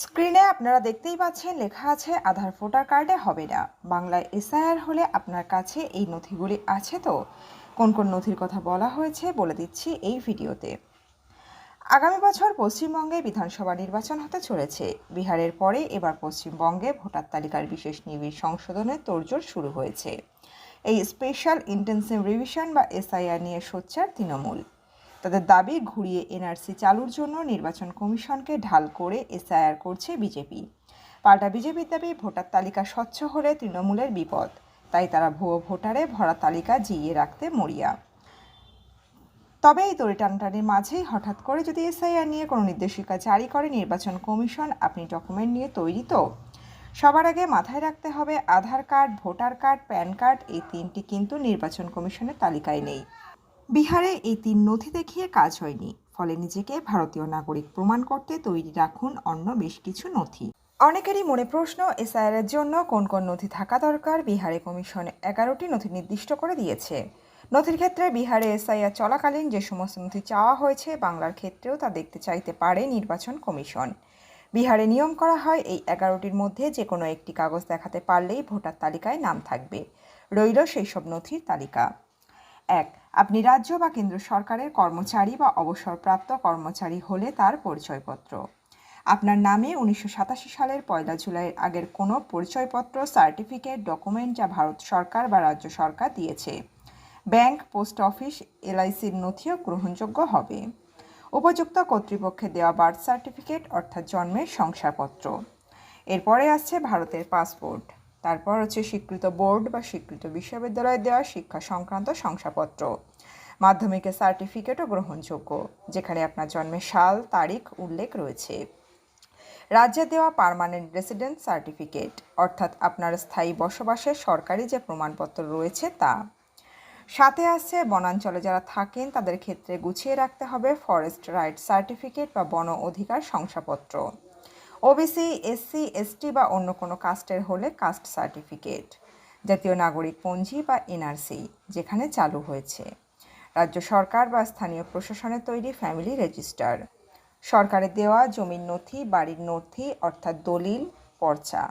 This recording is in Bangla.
স্ক্রিনে আপনারা দেখতেই পাচ্ছেন লেখা আছে আধার ভোটার কার্ডে হবে না। বাংলায় এসআইআর হলে আপনার কাছে এই নথিগুলি আছে তো? কোন কোন নথির কথা বলা হয়েছে বলে দিচ্ছি এই ভিডিওতে। আগামী বছর পশ্চিমবঙ্গে বিধানসভা নির্বাচন হতে চলেছে। বিহারের পরে এবার পশ্চিমবঙ্গে ভোটার তালিকার বিশেষ নিবিড় সংশোধনের তোড়জোড় শুরু হয়েছে। এই স্পেশাল ইন্টেন্সিভ রিভিশন বা এসআইআর নিয়ে সোচ্চার তৃণমূল। তাদের দাবি ঘুরিয়ে এনআরসি চালুর জন্য নির্বাচন কমিশনকে ঢাল করে এসআইআর করছে বিজেপি। পাল্টা বিজেপির দাবি ভোটার তালিকা স্বচ্ছ হলে তৃণমূলের বিপদ, তাই তারা ভুয়ো ভোটারে ভরা তালিকা জিইয়ে রাখতে মরিয়া। তবে এই টানাটানির মাঝেই হঠাৎ করে যদি এসআইআর নিয়ে কোনো নির্দেশিকা জারি করে নির্বাচন কমিশন, আপনি ডকুমেন্ট নিয়ে তৈরি তো? সবার আগে মাথায় রাখতে হবে Aadhaar card, voter card, PAN card এই তিনটি কিন্তু নির্বাচন কমিশনের তালিকায় নেই। বিহারে এই তিন নথি দেখিয়ে কাজ হয়নি, ফলে নিজেকে ভারতীয় নাগরিক প্রমাণ করতে তৈরি রাখুন অন্য বেশ কিছু নথি। অনেকেরই মনে প্রশ্ন, এসআইআর জন্য কোন কোন নথি থাকা দরকার? বিহারে কমিশন 11টি নথি নির্দিষ্ট করে দিয়েছে। নথির ক্ষেত্রে বিহারে এসআইআর চলাকালীন যে সমস্ত নথি চাওয়া হয়েছে, বাংলার ক্ষেত্রেও তা দেখতে চাইতে পারে নির্বাচন কমিশন। বিহারে নিয়ম করা হয় এই 11টির মধ্যে যে কোনো একটি কাগজ দেখাতে পারলেই ভোটার তালিকায় নাম থাকবে। রইল সেই সব নথির তালিকা। 1. আপনি রাজ্য বা কেন্দ্র সরকারের কর্মচারী বা অবসরপ্রাপ্ত কর্মচারী হলে তার পরিচয়পত্র। আপনার নামে 1987 সালের 1 জুলাইয়ের আগের কোনো পরিচয়পত্র, সার্টিফিকেট, ডকুমেন্ট যা ভারত সরকার বা রাজ্য সরকার দিয়েছে। ব্যাংক, পোস্ট অফিস, এলআইসির নথিও গ্রহণযোগ্য হবে। উপযুক্ত কর্তৃপক্ষের দেওয়া বার্থ সার্টিফিকেট অর্থাৎ জন্মের শংসাপত্র। এরপরে আসছে ভারতের পাসপোর্ট। তারপর হচ্ছে স্বীকৃত বোর্ড বা স্বীকৃত বিশ্ববিদ্যালয়ে দেওয়া শিক্ষা সংক্রান্ত শংসাপত্র। মাধ্যমিকের সার্টিফিকেটও গ্রহণযোগ্য, যেখানে আপনার জন্মের সাল, তারিখ উল্লেখ রয়েছে। রাজ্যে দেওয়া পার্মানেন্ট রেসিডেন্ট সার্টিফিকেট অর্থাৎ আপনার স্থায়ী বসবাসের সরকারি যে প্রমাণপত্র রয়েছে তা। সাথে আসছে বনাঞ্চলে যারা থাকেন তাদের ক্ষেত্রে গুছিয়ে রাখতে হবে ফরেস্ট রাইট সার্টিফিকেট বা বন অধিকার শংসাপত্র। ওবিসি, এসসি, এসটি বা অন্য কোনো কাস্টের হলে কাস্ট সার্টিফিকেট। জাতীয় নাগরিক পঞ্জি বা এনআরসি যেখানে চালু হয়েছে। রাজ্য সরকার বা স্থানীয় প্রশাসনের তৈরি ফ্যামিলি রেজিস্টার। সরকারের দেওয়া জমির নথি, বাড়ির নথি অর্থাৎ দলিল, পর্চা।